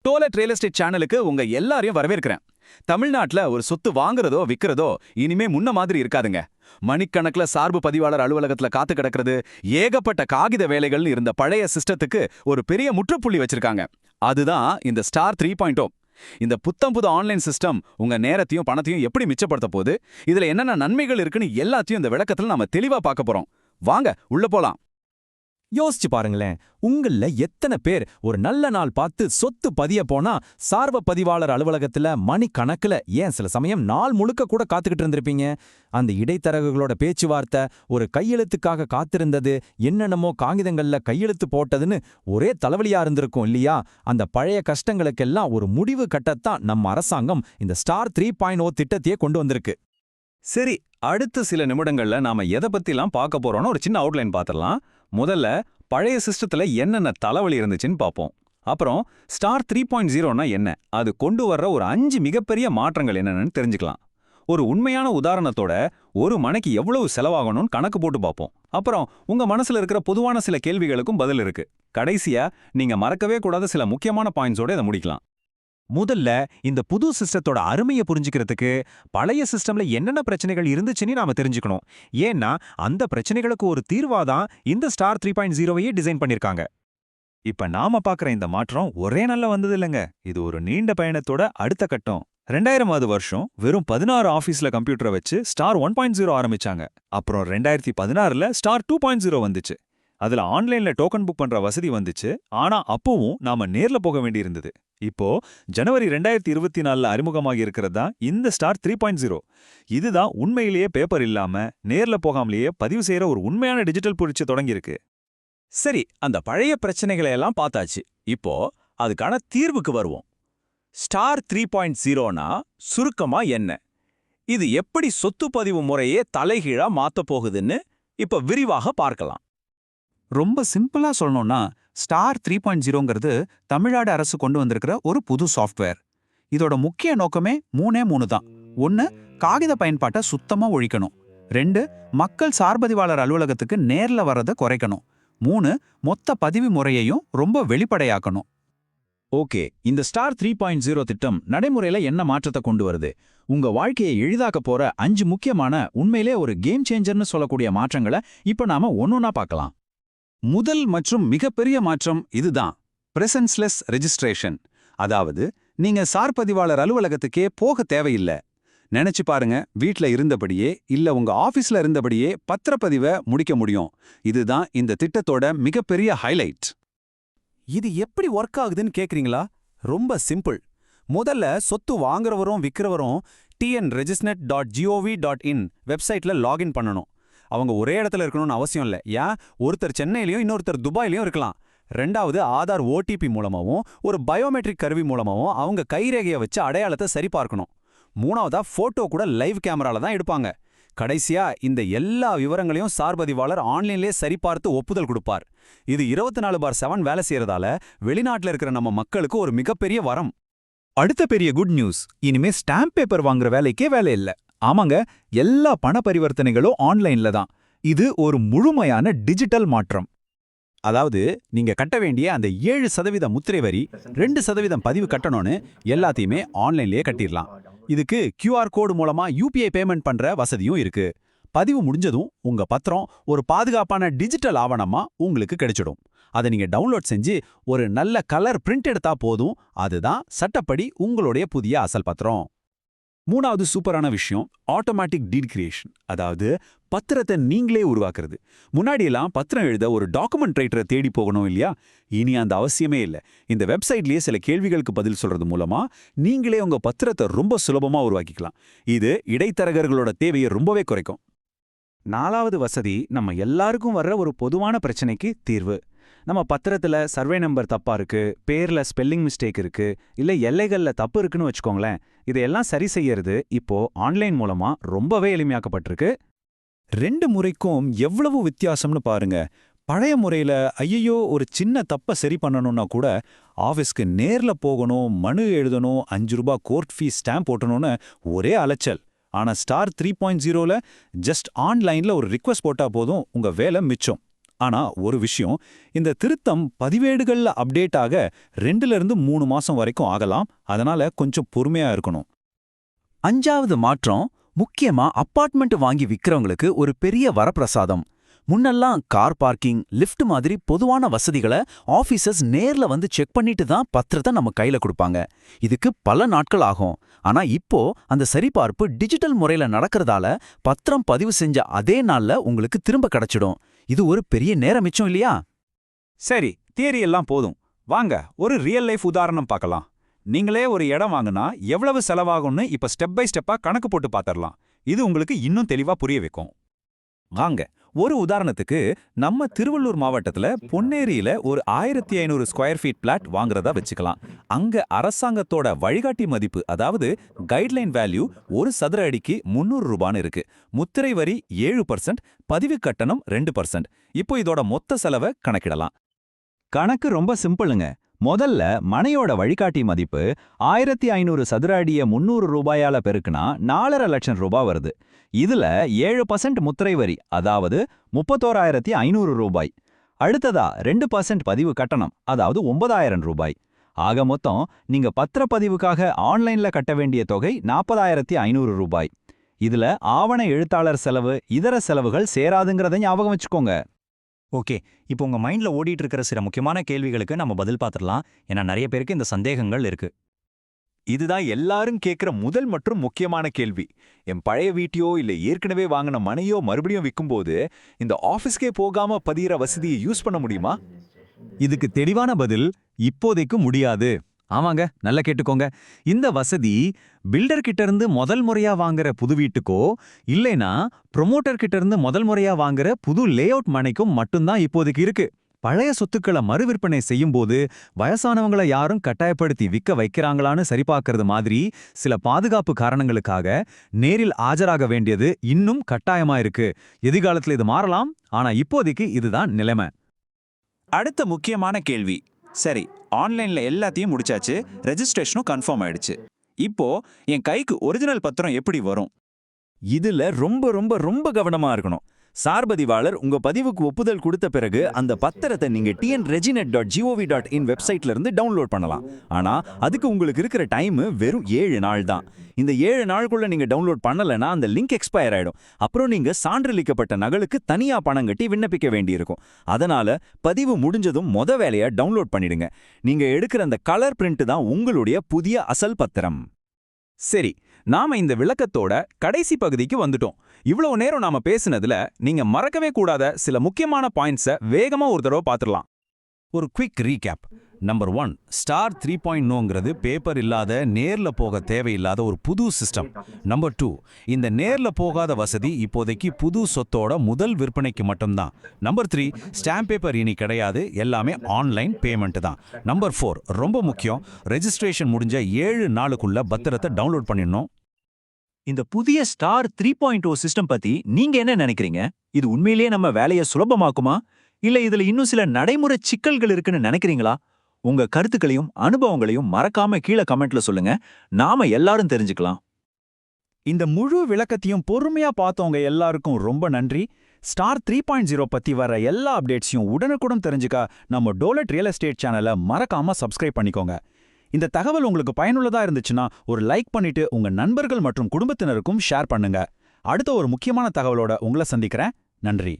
டோலட் real estate சேனலுக்கு உங்க எல்லாரையும் வரவேற்கிறேன். தமிழ்நாட்டுல ஒரு சொத்து வாங்குறதோ விக்கிறதோ இனிமே முன்ன மாதிரி இருக்காதுங்க. மணிக்கணக்குல சார்பு பதிவாளர் அலுவலகத்துல காத்து கிடக்கிறது, ஏகப்பட்ட காகித வேலைகள்னு இருந்த பழைய சிஸ்டத்துக்கு ஒரு பெரிய முற்றுப்புள்ளி வச்சிருக்காங்க. அதுதான் இந்த ஸ்டார் 3.0. இந்த புத்தம்புது ஆன்லைன் சிஸ்டம் உங்க நேரத்தையும் பணத்தையும் எப்படி மிச்சப்படுத்த போகுது, இதுல என்னென்ன நன்மைகள் இருக்குன்னு எல்லாத்தையும் இந்த விளக்கத்துல நாம தெளிவா பார்க்க போறோம். வாங்க உள்ள போலாம். யோசிச்சு பாருங்களேன், உங்கள எத்தனை பேர் ஒரு நல்ல நாள் பார்த்து சொத்து பதிய போனா சார்ப பதிவாளர் அலுவலகத்துல மணிக்கணக்குல, ஏன் சில சமயம் நாள் முழுக்க கூட காத்துக்கிட்டு இருந்திருப்பீங்க. அந்த இடைத்தரகர்களோட பேச்சுவார்த்தை, ஒரு கையெழுத்துக்காக காத்திருந்தது, என்னென்னமோ காகிதங்கள்ல கையெழுத்து போட்டதுன்னு ஒரே தலைவலியா இருந்திருக்கும் இல்லையா? அந்த பழைய கஷ்டங்களுக்கெல்லாம் ஒரு முடிவு கட்டத்தான் நம்ம அரசாங்கம் இந்த ஸ்டார் 3.0 திட்டத்தையே கொண்டு வந்திருக்கு. சரி, அடுத்த சில நிமிடங்கள்ல நாம எதை பத்திலாம் பார்க்க போறோம்னு ஒரு சின்ன அவுட்லைன் பார்த்துடலாம். முதல்ல பழைய சிஸ்டத்துல என்னென்ன தலைவலி இருந்துச்சுன்னு பார்ப்போம். அப்புறம் ஸ்டார் 3.0னா என்ன, அது கொண்டு வர்ற ஒரு 5 மிகப்பெரிய மாற்றங்கள் என்னென்னு தெரிஞ்சுக்கலாம். ஒரு உண்மையான உதாரணத்தோட ஒரு மணிக்கு எவ்வளவு செலவாகணும்னு கணக்கு போட்டு பார்ப்போம். அப்புறம் உங்க மனசுல இருக்கிற பொதுவான சில கேள்விகளுக்கும் பதில் இருக்கு. கடைசியா நீங்க மறக்கவே கூடாத சில முக்கியமான பாயிண்ட்ஸோட இதை முடிக்கலாம். முதல்ல இந்த புது சிஸ்டத்தோட அருமையை புரிஞ்சுக்கிறதுக்கு பழைய சிஸ்டம்ல என்னென்ன பிரச்சனைகள் இருந்துச்சுன்னு நாம தெரிஞ்சுக்கணும். ஏன்னா அந்த பிரச்சனைகளுக்கு ஒரு தீர்வாதான் இந்த ஸ்டார் 3.0வையே டிசைன் பண்ணிருக்காங்க. இப்ப நாம பாக்குற இந்த மாற்றம் ஒரே நாள்ல வந்தது இல்லைங்க. இது ஒரு நீண்ட பயணத்தோட அடுத்த கட்டம். 2000வது வருஷம் வெறும் 16 ஆபீஸ்ல கம்ப்யூட்டரை வச்சு ஸ்டார் 1.0 ஆரம்பிச்சாங்க. அப்புறம் 2016ல ஸ்டார் 2.0 வந்துச்சு. அதுல ஆன்லைன்ல டோக்கன் புக் பண்ற வசதி வந்துச்சு. ஆனா அப்பவும் நாம நேர்ல போக வேண்டியிருந்தது. இப்போ ஜனவரி 2024ல அறிமுகமாகி இருக்கிறது தான் இந்த ஸ்டார் 3.0. இதுதான் உண்மையிலேயே பேப்பர் இல்லாம நேர்ல போகாமலேயே பதிவு செய்யற ஒரு உண்மையான டிஜிட்டல் புரட்சி தொடங்கியிருக்கு. சரி, அந்த பழைய பிரச்சனைகளை எல்லாம் பார்த்தாச்சு. இப்போ அதுக்கான தீர்வுக்கு வருவோம். ஸ்டார் 3.0னா சுருக்கமா என்ன, இது எப்படி சொத்து பதிவு முறையே தலைகீழா மாத்தப் போகுதுன்னு இப்ப விரிவாக பார்க்கலாம். ரொம்ப சிம்பிளா சொல்லணும்னா, ஸ்டார் 3.0ங்கிறது தமிழ்நாடு அரசு கொண்டு வந்திருக்கிற ஒரு புது சாஃப்ட்வேர். இதோட முக்கிய நோக்கமே மூணே தான். 1, காகித பயன்பாட்டை சுத்தமா ஒழிக்கணும். 2, மக்கள் சார்பதிவாளர் அலுவலகத்துக்கு நேர்ல வர்றதை குறைக்கணும். 3, மொத்த பதிவு முறையையும் ரொம்ப வெளிப்படையாக்கணும். ஓகே, இந்த ஸ்டார் 3.0 திட்டம் நடைமுறையில என்ன மாற்றத்தை கொண்டு வருது? உங்க வாழ்க்கையை எளிதாக்க போற 5 முக்கியமான, உண்மையிலே ஒரு கேம் சேஞ்சர்னு சொல்லக்கூடிய மாற்றங்களை இப்ப நாம ஒன்னொன்னா பார்க்கலாம். முதல் மற்றும் மிகப்பெரிய மாற்றம் இதுதான், பிரசன்ஸ்லெஸ் ரெஜிஸ்ட்ரேஷன். அதாவது நீங்க சார்பதிவாளர் அலுவலகத்துக்கே போக தேவையில்லை. நினைச்சு பாருங்க, வீட்ல இருந்தபடியே இல்ல உங்க ஆபீஸ்ல இருந்தபடியே பத்திரப்பதிவை முடிக்க முடியும். இதுதான் இந்த திட்டத்தோட மிகப்பெரிய ஹைலைட். இது எப்படி ஒர்க் ஆகுதுன்னு கேக்குறீங்களா? ரொம்ப சிம்பிள். முதல்ல சொத்து வாங்குறவரும் விக்கிறவரும் tnregisnet.gov.in வெப்சைட்ல லாகின் பண்ணணும். அவங்க ஒரே இடத்துல இருக்கணும்னு அவசியம் இல்லை. ஏன், ஒருத்தர் சென்னையிலையும் இன்னொருத்தர் துபாயிலையும் இருக்கலாம். 2வது, ஆதார் ஓடிபி மூலமாவும் ஒரு பயோமெட்ரிக் கருவி மூலமாவும் அவங்க கைரேகையை வச்சு அடையாளத்தை சரிபார்க்கணும். 3வதா, போட்டோ கூட லைவ் கேமரால தான் எடுப்பாங்க. கடைசியா, இந்த எல்லா விவரங்களையும் சார்பதிவாளர் ஆன்லைன்லேயே சரிபார்த்து ஒப்புதல் கொடுப்பார். இது 24/7 வேலை செய்யறதால வெளிநாட்டுல இருக்கிற நம்ம மக்களுக்கு ஒரு மிகப்பெரிய வரம். அடுத்த பெரிய குட் நியூஸ், இனிமே ஸ்டாம்ப் பேப்பர் வாங்குற வேலைக்கே வேலை இல்லை. ஆமாங்க, எல்லா பண பரிவர்த்தனைகளும் ஆன்லைன்ல தான். இது ஒரு முழுமையான டிஜிட்டல் மாற்றம். அதாவது நீங்க கட்ட வேண்டிய அந்த 7% முத்திரை வரி, 2% பதிவு கட்டணும்னு எல்லாத்தையுமே ஆன்லைன்லயே கட்டிடலாம். இதுக்கு QR கோடு மூலமா UPI பேமெண்ட் பண்ற வசதியும் இருக்கு. பதிவு முடிஞ்சதும் உங்க பத்திரம் ஒரு பாதுகாப்பான டிஜிட்டல் ஆவணமா உங்களுக்கு கிடைச்சிடும். அதை நீங்க டவுன்லோட் செஞ்சு ஒரு நல்ல கலர் பிரிண்ட் எடுத்தா போதும். அதுதான் சட்டப்படி உங்களுடைய புதிய அசல் பத்திரம். 3வது சூப்பரான விஷயம், ஆட்டோமேட்டிக் டீட் கிரியேஷன். அதாவது பத்திரத்தை நீங்களே உருவாக்குறது. முன்னாடியெல்லாம் பத்திரம் எழுத ஒரு டாக்குமெண்ட் ரைட்டரை தேடி போகணும் இல்லையா? இனி அந்த அவசியமே இல்லை. இந்த வெப்சைட்லயே சில கேள்விகளுக்கு பதில் சொல்றது மூலமா நீங்களே உங்க பத்திரத்தை ரொம்ப சுலபமா உருவாக்கிக்கலாம். இது இடைத்தரகர்களோட தேவையை ரொம்பவே குறைக்கும். 4வது வசதி, நம்ம எல்லாருக்கும் வர்ற ஒரு பொதுவான பிரச்சனைக்கு தீர்வு. நம்ம பத்திரத்துல சர்வே நம்பர் தப்பா இருக்கு, பேர்ல ஸ்பெல்லிங் மிஸ்டேக் இருக்கு, இல்ல எல்லைகள்ல தப்பு இருக்குன்னு வச்சுக்கோங்களேன். இதையெல்லாம் சரி செய்யறது இப்போ ஆன்லைன் மூலமா ரொம்பவே எளிமையாக்கப்பட்டிருக்கு. 2 முறைக்கும் எவ்வளவு வித்தியாசம்னு பாருங்க. பழைய முறையில ஐயோ ஒரு சின்ன தப்ப சரி பண்ணணும்னா கூட ஆஃபீஸ்க்கு நேர்ல போகணும், மனு எழுதணும், ₹5 கோர்ட் ஃபீஸ் ஸ்டாம்ப் போட்டணும்னு ஒரே அலைச்சல். ஆனா ஸ்டார் 3.0ல ஜஸ்ட் ஆன்லைன்ல ஒரு ரிக்வெஸ்ட் போட்டா போதும், உங்க வேலை மிச்சம். ஆனா ஒரு விஷயம், இந்த திருத்தம் பதிவேடுகள்ல அப்டேட் ஆக 2ல இருந்து 3 மாசம் வரைக்கும் ஆகலாம். அதனால கொஞ்சம் பொறுமையா இருக்கணும். 5வது மாற்றம் முக்கியமா அப்பார்ட்மெண்ட் வாங்கி விக்கிறவங்களுக்கு ஒரு பெரிய வரப்பிரசாதம். முன்னெல்லாம் கார் பார்க்கிங், லிஃப்ட் மாதிரி பொதுவான வசதிகளை ஆபீசர்ஸ் நேர்ல வந்து செக் பண்ணிட்டு தான் பத்திரத்தை நம்ம கையில கொடுப்பாங்க. இதுக்கு பல நாட்கள் ஆகும். ஆனா இப்போ அந்த சரிபார்ப்பு டிஜிட்டல் முறையில நடக்கிறதால பத்திரம் பதிவு செஞ்ச அதே நாள்ல உங்களுக்கு திரும்ப கிடைச்சிடும். இது ஒரு பெரிய நேர மிச்சம் இல்லையா? சரி, தியரி எல்லாம் போதும். வாங்க ஒரு ரியல் லைஃப் உதாரணம் பார்க்கலாம். நீங்களே ஒரு இடம் வாங்குனா எவ்வளவு செலவாகும்னு இப்ப ஸ்டெப் பை ஸ்டெப்பா கணக்கு போட்டு பார்த்திடலாம். இது உங்களுக்கு இன்னும் தெளிவா புரிய வைக்கும். வாங்க, ஒரு உதாரணத்துக்கு நம்ம திருவள்ளூர் மாவட்டத்துல பொன்னேரியில ஒரு 1500 ஸ்கொயர் ஃபீட் பிளாட் வாங்குறதா வச்சுக்கலாம். அங்க அரசாங்கத்தோட வழிகாட்டி மதிப்பு, அதாவது கைட்லைன் வேல்யூ, ஒரு சதுர அடிக்கு 300 ரூபான்னு இருக்கு. முத்திரை வரி 7%, பதிவு கட்டணம் 2%. இப்போ இதோட மொத்த செலவை கணக்கிடலாம். கணக்கு ரொம்ப சிம்பிளுங்க. முதல்ல மனையோட வழிகாட்டி மதிப்பு 1500 சதுர அடிய 300 ரூபாயால பெருக்குனா 4.5 லட்சம் ரூபாய் வருது. இதுல 7% முத்திரை வரி, அதாவது 31,500 ரூபாய். அடுத்ததா 2% பதிவு கட்டணம், அதாவது 9,000 ரூபாய். ஆக மொத்தம் நீங்க பத்திரப்பதிவுக்காக ஆன்லைன்ல கட்ட வேண்டிய தொகை 40,500 ரூபாய். இதுல ஆவண எழுத்தாளர் செலவு, இதர செலவுகள் சேராதுங்கிறத ஞாபகம் வச்சுக்கோங்க. ஓகே, இப்போ உங்க மைண்ட்ல ஓடிட்டு இருக்கிற சில முக்கியமான கேள்விகளுக்கு நம்ம பதில் பார்த்துடலாம். ஏன்னா நிறைய பேருக்கு இந்த சந்தேகங்கள் இருக்கு. இதுதான் எல்லாரும் கேட்கிற முதல் மற்றும் முக்கியமான கேள்வி. என் பழைய வீட்டையோ இல்ல ஏற்கனவே வாங்கின மனையோ மறுபடியும் விற்கும்போது இந்த ஆபீஸ்க்கே போகாம பதிகிற வசதியை யூஸ் பண்ண முடியுமா? இதுக்கு தெளிவான பதில் இப்போதைக்கு முடியாது. ஆமாங்க, நல்லா கேட்டுக்கோங்க. இந்த வசதி பில்டர் கிட்ட இருந்து முதல் முறையா வாங்குற புது வீட்டுக்கோ இல்லைனா ப்ரொமோட்டர் கிட்ட இருந்து முதல் முறையா வாங்குற புது லேஅவுட் மனைக்கும் மட்டும்தான் இப்போதைக்கு இருக்கு. பழைய சொத்துக்களை மறுவிற்பனை செய்யும்போது வயசானவங்களை யாரும் கட்டாயப்படுத்தி விற்க வைக்கிறாங்களான்னு சரிபார்க்கறது மாதிரி சில பாதுகாப்பு காரணங்களுக்காக நேரில் ஆஜராக வேண்டியது இன்னும் கட்டாயமா இருக்கு. எதிர்காலத்துல இது மாறலாம், ஆனா இப்போதைக்கு இதுதான் நிலைமை. அடுத்த முக்கியமான கேள்வி. சரி, ஆன்லைன்ல எல்லாத்தையும் முடிச்சாச்சு, ரெஜிஸ்ட்ரேஷனும் கன்ஃபார்ம் ஆயிடுச்சு. இப்போ என் கைக்கு ஒரிஜினல் பத்திரம் எப்படி வரும்? இதுல ரொம்ப ரொம்ப ரொம்ப கவனமா இருக்கணும். சார்பதிவாளர் உங்க பதிவுக்கு ஒப்புதல் கொடுத்த பிறகு அந்த பத்திரத்தை நீங்க tnreginet.gov.in வெப்சைட்ல இருந்து டவுன்லோட் பண்ணலாம். ஆனா அதுக்கு உங்களுக்கு இருக்கிற டைம் வெறும் 7 நாள் தான். இந்த 7 நாளுக்குள்ள நீங்க டவுன்லோட் பண்ணலனா அந்த லிங்க் எக்ஸ்பயர் ஆயிடும். அப்புறம் நீங்க சான்றளிக்கப்பட்ட நகலுக்கு தனியா பணம் கட்டி விண்ணப்பிக்க வேண்டியிருக்கும். அதனால பதிவு முடிஞ்சதும் வேலையா டவுன்லோட் பண்ணிடுங்க. நீங்க எடுக்கிற அந்த கலர் பிரிண்ட் தான் உங்களுடைய புதிய அசல் பத்திரம். சரி, நாம இந்த விளக்கத்தோட கடைசி பகுதிக்கு வந்துட்டோம். இவ்வளவு நேரம் நாம பேசுனதுல நீங்க மறக்கவே கூடாத சில முக்கியமான பாயிண்ட்ஸை வேகமா ஒரு தடவை பார்த்துடலாம். ஒரு குவிக் ரீகேப். நம்பர் 1, ஸ்டார் 3.0ங்கிறது பேப்பர் இல்லாத, நேர்ல போக தேவையில்லாத ஒரு புது சிஸ்டம். நம்பர் 2, இந்த நேர்ல போகாத வசதி இப்போதைக்கு புது சொத்தோட முதல் விற்பனைக்கு மட்டும்தான். நம்பர் 3, ஸ்டாம்ப் பேப்பர் இனி கிடையாது, எல்லாமே ஆன்லைன் பேமெண்ட் தான். நம்பர் 4, ரொம்ப முக்கியம், ரெஜிஸ்ட்ரேஷன் முடிஞ்ச 7 நாளுக்குள்ள பத்திரத்தை டவுன்லோட் பண்ணிடணும். இந்த புதிய ஸ்டார் 3.0 சிஸ்டம் பத்தி நீங்க என்ன நினைக்கிறீங்க? இது உண்மையிலேயே நம்ம வேலையை சுலபமாக்குமா? இல்ல இதுல இன்னும் சில நடைமுறை சிக்கல்கள் இருக்குன்னு நினைக்கிறீங்களா? உங்க கருத்துக்களையும் அனுபவங்களையும் மறக்காம கீழே கமெண்ட்ல சொல்லுங்க. நாம எல்லாரும் தெரிஞ்சுக்கலாம். இந்த முழு விளக்கத்தையும் பொறுமையா பார்த்தவங்க எல்லாருக்கும் ரொம்ப நன்றி. ஸ்டார் 3.0 பத்தி வர எல்லா அப்டேட்ஸையும் உடனுக்குடன் தெரிஞ்சுக்க நம்ம டோலட் ரியல் எஸ்டேட் சேனலை மறக்காம சப்ஸ்கிரைப் பண்ணிக்கோங்க. இந்த தகவல் உங்களுக்கு பயனுள்ளதா இருந்துச்சுன்னா ஒரு லைக் பண்ணிட்டு உங்க நண்பர்கள் மற்றும் குடும்பத்தினருக்கும் ஷேர் பண்ணுங்க. அடுத்த ஒரு முக்கியமான தகவலோட உங்களை சந்திக்கிறேன். நன்றி.